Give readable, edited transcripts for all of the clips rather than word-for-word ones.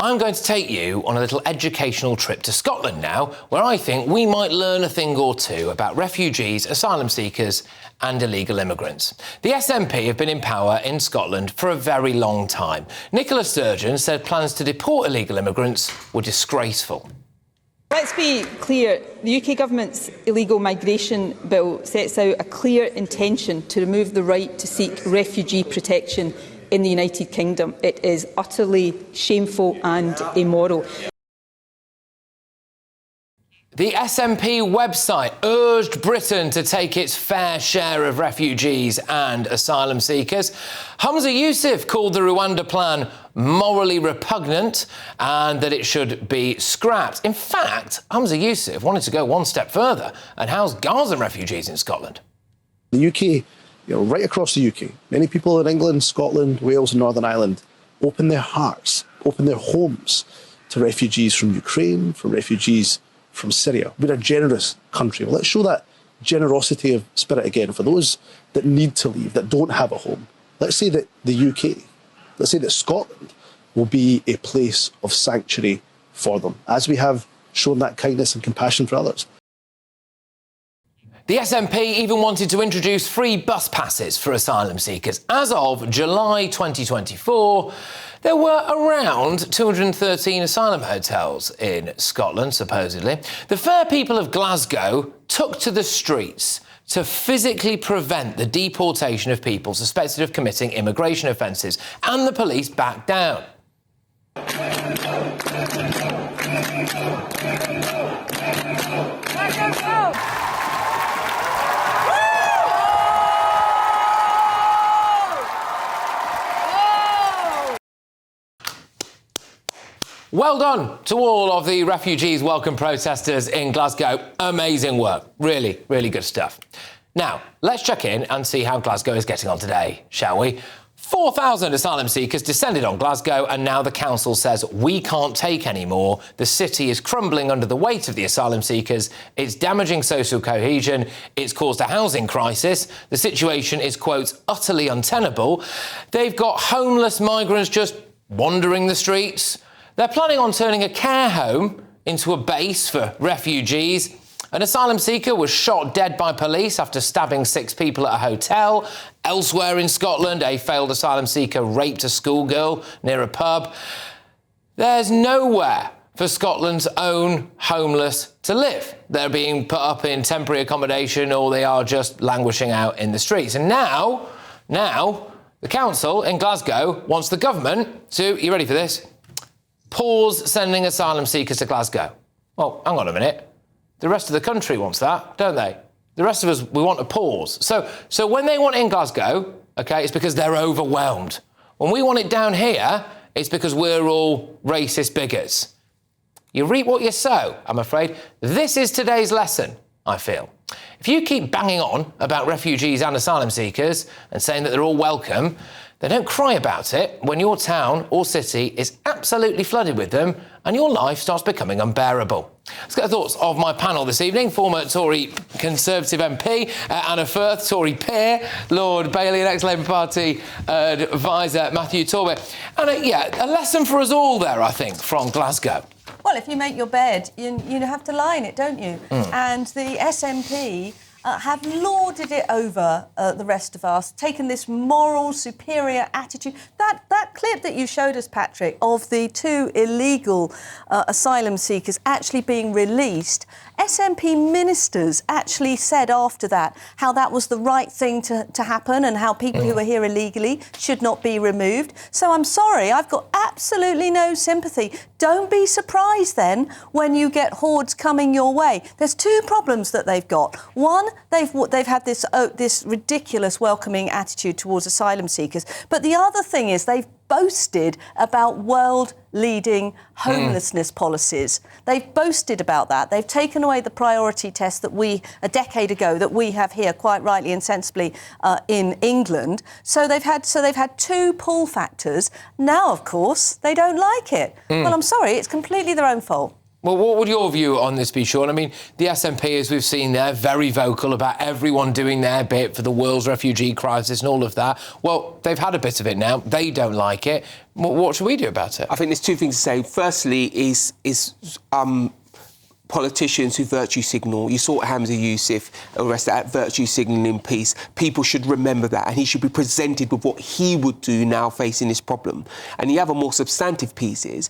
I'm going to take you on a little educational trip to Scotland now, where I think we might learn a thing or two about refugees, asylum seekers and illegal immigrants. The SNP have been in power in Scotland for a very long time. Nicola Sturgeon said plans to deport illegal immigrants were disgraceful. Let's be clear, the UK Government's illegal migration bill sets out a clear intention to remove the right to seek refugee protection in the United Kingdom. It is utterly shameful and immoral. The SNP website urged Britain to take its fair share of refugees and asylum seekers. Humza Yousaf called the Rwanda plan morally repugnant and that it should be scrapped. In fact, Humza Yousaf wanted to go one step further and house Gazan refugees in Scotland. The UK, right across the UK, many people in England, Scotland, Wales and Northern Ireland open their hearts, open their homes to refugees from Ukraine, for refugees from Syria. We're a generous country. Well, let's show that generosity of spirit again for those that need to leave, that don't have a home. Let's say that the UK, let's say that Scotland will be a place of sanctuary for them, as we have shown that kindness and compassion for others. The SNP even wanted to introduce free bus passes for asylum seekers. As of July 2024, there were around 213 asylum hotels in Scotland, supposedly. The fair people of Glasgow took to the streets to physically prevent the deportation of people suspected of committing immigration offences, and the police backed down. Well done to all of the refugees welcome protesters in Glasgow. Amazing work. Really, really good stuff. Now, let's check in and see how Glasgow is getting on today, shall we? 4,000 asylum seekers descended on Glasgow, and now the council says we can't take any more. The city is crumbling under the weight of the asylum seekers. It's damaging social cohesion. It's caused a housing crisis. The situation is, quote, utterly untenable. They've got homeless migrants just wandering the streets. They're planning on turning a care home into a base for refugees. An asylum seeker was shot dead by police after stabbing 6 people at a hotel. Elsewhere in Scotland, a failed asylum seeker raped a schoolgirl near a pub. There's nowhere for Scotland's own homeless to live. They're being put up in temporary accommodation, or they are just languishing out in the streets. And now, the council in Glasgow wants the government to, you ready for this? Pause sending asylum seekers to Glasgow. Well, hang on a minute. The rest of the country wants that, don't they? The rest of us, we want a pause. So when they want it in Glasgow, OK, it's because they're overwhelmed. When we want it down here, it's because we're all racist bigots. You reap what you sow, I'm afraid. This is today's lesson, I feel. If you keep banging on about refugees and asylum seekers and saying that they're all welcome, then don't cry about it when your town or city is absolutely flooded with them and your life starts becoming unbearable. Let's get the thoughts of my panel this evening. Former Tory Conservative MP Anna Firth, Tory peer, Lord Bailey and ex-Labour Party advisor Matthew Torbet. And a lesson for us all there, I think, from Glasgow. Well, if you make your bed, you have to lie in it, don't you? And the SNP have lauded it over the rest of us, taken this moral, superior attitude. That clip that you showed us, Patrick, of the 2 illegal asylum seekers actually being released, SNP ministers actually said after that how that was the right thing to happen and how people who are here illegally should not be removed. So I'm sorry, I've got absolutely no sympathy. Don't be surprised then when you get hordes coming your way. There's 2 problems that they've got. One, they've had this ridiculous welcoming attitude towards asylum seekers. But the other thing is they've boasted about world-leading homelessness policies. They've boasted about that. They've taken away the priority test that a decade ago, that we have here quite rightly and sensibly in England. So they've had 2 pull factors. Now, of course, they don't like it. Well, I'm sorry, it's completely their own fault. Well, what would your view on this be, Sean? I mean, the SNP, as we've seen, they're very vocal about everyone doing their bit for the world's refugee crisis and all of that. Well, they've had a bit of it now. They don't like it. What should we do about it? I think there's two things to say. Firstly is politicians who virtue signal. You saw Hamza Yusuf arrested at virtue signalling peace. People should remember that, and he should be presented with what he would do now facing this problem. And the other more substantive piece is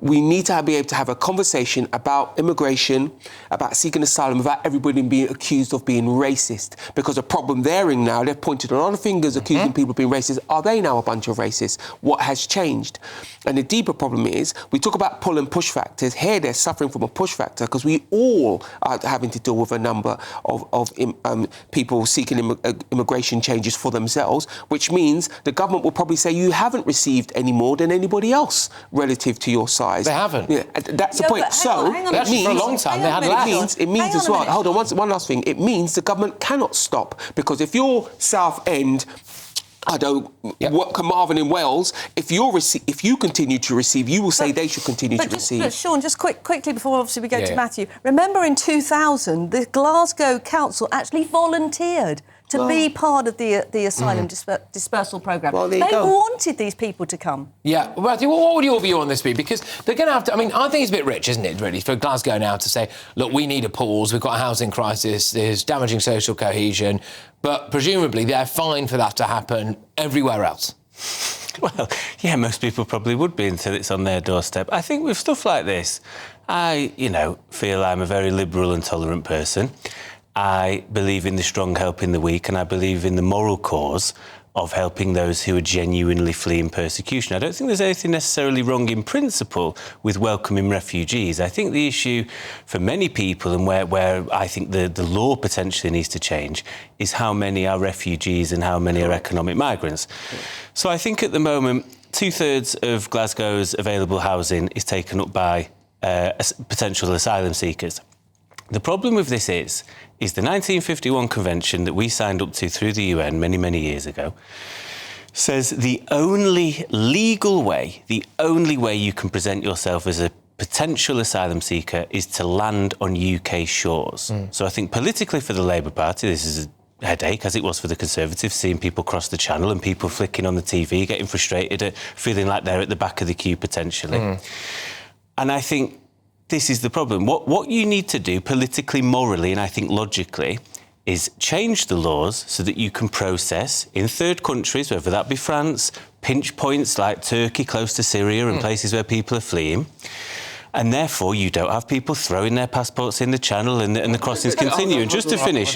we need to be able to have a conversation about immigration, about seeking asylum, without everybody being accused of being racist. Because the problem they're in now, they've pointed a lot of fingers accusing people of being racist. Are they now a bunch of racists? What has changed? And the deeper problem is, we talk about pull and push factors. Here they're suffering from a push factor because we all are having to deal with a number of people seeking immigration changes for themselves, which means the government will probably say you haven't received any more than anybody else relative to your size. They haven't. Yeah, that's the point. So it means, for a long time they had less. It means as well. Hold on, one last thing. It means the government cannot stop, because if you're South End, Carmarthen in Wales, if you continue to receive, you will say they should continue to receive. But Sean, just quickly before obviously we go to Matthew, remember in 2000 the Glasgow Council actually volunteered to be part of the asylum dispersal programme. Well, they wanted these people to come. Yeah. Matthew, what would your view on this be? Because they're going to have to... I mean, I think it's a bit rich, isn't it, really, for Glasgow now to say, look, we need a pause, we've got a housing crisis, there's damaging social cohesion, but presumably they're fine for that to happen everywhere else. Well, yeah, most people probably would be until it's on their doorstep. I think with stuff like this, I, feel I'm a very liberal and tolerant person. I believe in the strong helping the weak, and I believe in the moral cause of helping those who are genuinely fleeing persecution. I don't think there's anything necessarily wrong in principle with welcoming refugees. I think the issue for many people, and where I think the law potentially needs to change, is how many are refugees and how many are economic migrants. So I think at the moment, 2/3 of Glasgow's available housing is taken up by potential asylum seekers. The problem with this is the 1951 convention that we signed up to through the UN many, many years ago says the only legal way, the only way you can present yourself as a potential asylum seeker is to land on UK shores. So I think politically for the Labour Party, this is a headache, as it was for the Conservatives, seeing people cross the channel and people flicking on the TV, getting frustrated at feeling like they're at the back of the queue potentially. And I think this is the problem. What you need to do politically, morally, and I think logically, is change the laws so that you can process in third countries, whether that be France, pinch points like Turkey, close to Syria, and places where people are fleeing. And therefore, you don't have people throwing their passports in the channel and the crossings continue. And just to finish,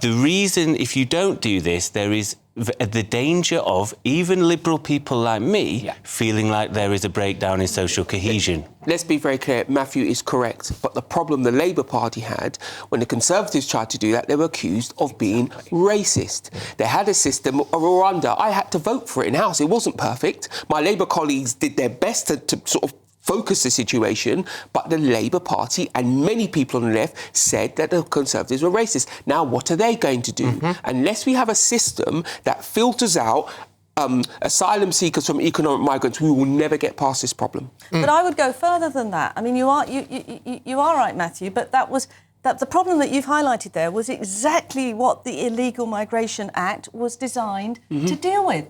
the reason, if you don't do this, there is the danger of even liberal people like me feeling like there is a breakdown in social cohesion. Let's be very clear, Matthew is correct, but the problem the Labour Party had, when the Conservatives tried to do that, they were accused of being racist. They had a system of Rwanda. I had to vote for it in House. It wasn't perfect. My Labour colleagues did their best to sort of focus the situation, but the Labour Party and many people on the left said that the Conservatives were racist. Now, what are they going to do? Unless we have a system that filters out asylum seekers from economic migrants, we will never get past this problem. But I would go further than that. I mean, you are right, Matthew, but the problem that you've highlighted there was exactly what the Illegal Migration Act was designed to deal with.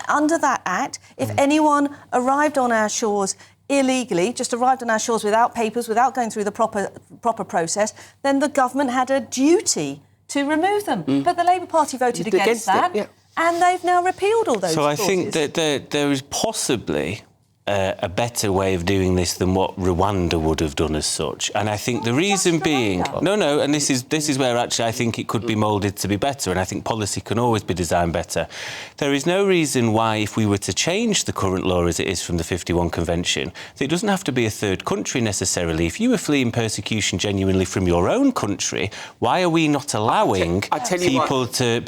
Under that Act, if anyone arrived on our shores illegally, just arrived on our shores without papers, without going through the proper process, then the government had a duty to remove them. But the Labour Party voted against that, and they've now repealed all those clauses. So I think that there is possibly a better way of doing this than what Rwanda would have done as such. And I think the reason being... No, and this is where actually I think it could be moulded to be better, and I think policy can always be designed better. There is no reason why, if we were to change the current law as it is from the 51 Convention, that it doesn't have to be a third country necessarily. If you were fleeing persecution genuinely from your own country, why are we not allowing people to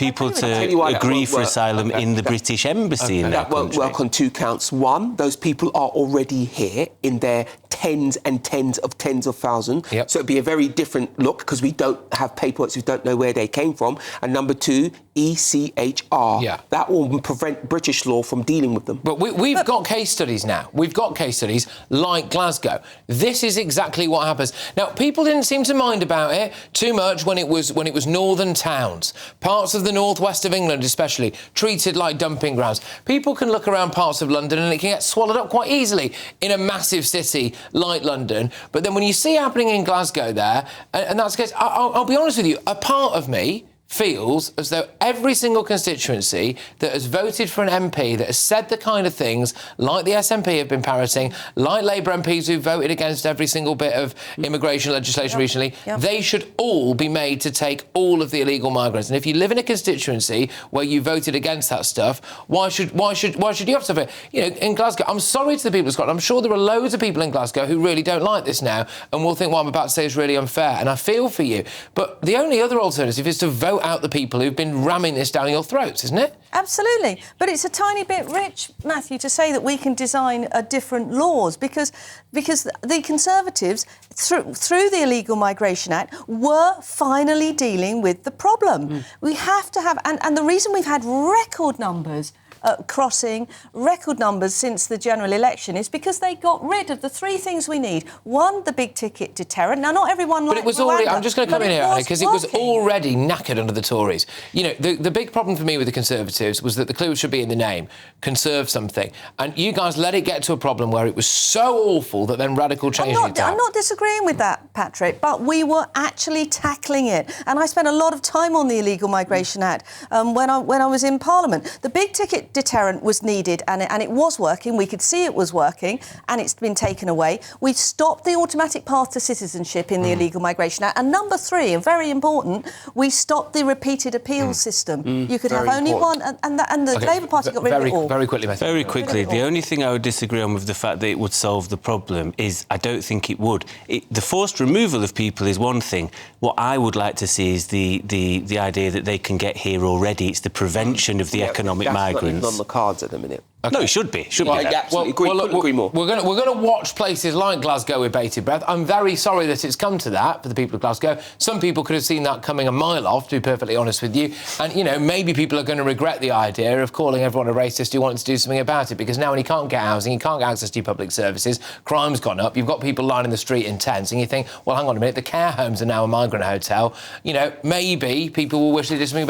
agree for asylum in the British Embassy in that country? That won't work on two counts. One, those people are already here in their tens and tens of thousands. Yep. So it'd be a very different look because we don't have paperwork, so we don't know where they came from. And number two, ECHR. Yeah. That will prevent British law from dealing with them. But we've got case studies now. We've got case studies like Glasgow. This is exactly what happens. Now, people didn't seem to mind about it too much when it was northern towns, parts of the northwest of England especially, treated like dumping grounds. People can look around parts of London and it can get swallowed up quite easily in a massive city like London. But then when you see it happening in Glasgow there, and that's the case, I'll be honest with you, a part of me feels as though every single constituency that has voted for an MP that has said the kind of things like the SNP have been parroting, like Labour MPs who voted against every single bit of immigration legislation recently, they should all be made to take all of the illegal migrants. And if you live in a constituency where you voted against that stuff, why should you have to have it? You know, in Glasgow, I'm sorry to the people of Scotland. I'm sure there are loads of people in Glasgow who really don't like this now and will think what I'm about to say is really unfair. And I feel for you. But the only other alternative is to vote out the people who've been ramming this down your throats, isn't it? Absolutely. But it's a tiny bit rich, Matthew, to say that we can design different laws because the Conservatives, through the Illegal Migration Act, were finally dealing with the problem. We have to have... And the reason we've had record numbers crossing, record numbers since the general election is because they got rid of the three things we need. One, the big-ticket deterrent. Now, not everyone likes But it was already... I'm just going to come in here, Annie, because it was already knackered under the Tories. You know, the big problem for me with the Conservatives was that the clue should be in the name, conserve something. And you guys let it get to a problem where it was so awful that then radical change needed to happen. I'm not disagreeing with that, Patrick, but we were actually tackling it. And I spent a lot of time on the Illegal Migration Act when I was in Parliament. The big-ticket deterrent was needed and it was working. We could see it was working and it's been taken away. We've stopped the automatic path to citizenship in the Illegal Migration Act. And number three, and very important, we stopped the repeated appeal system. You could have only one, and the Labour Party got rid of it all. Very quickly, Matthew. Very quickly, the only thing I would disagree on with the fact that it would solve the problem is I don't think it would. The forced removal of people is one thing. What I would like to see is the idea that they can get here already. It's the prevention of the economic migrants. On the cards at the minute. Okay. No, it should be. Absolutely agree. Couldn't agree more. We're going to watch places like Glasgow with bated breath. I'm very sorry that it's come to that for the people of Glasgow. Some people could have seen that coming a mile off, to be perfectly honest with you. And, you know, maybe people are going to regret the idea of calling everyone a racist who wants to do something about it, because now when you can't get housing, you can't get access to your public services, crime's gone up, you've got people lining the street in tents, and you think, well, hang on a minute, the care homes are now a migrant hotel. You know, maybe people will wish they did something about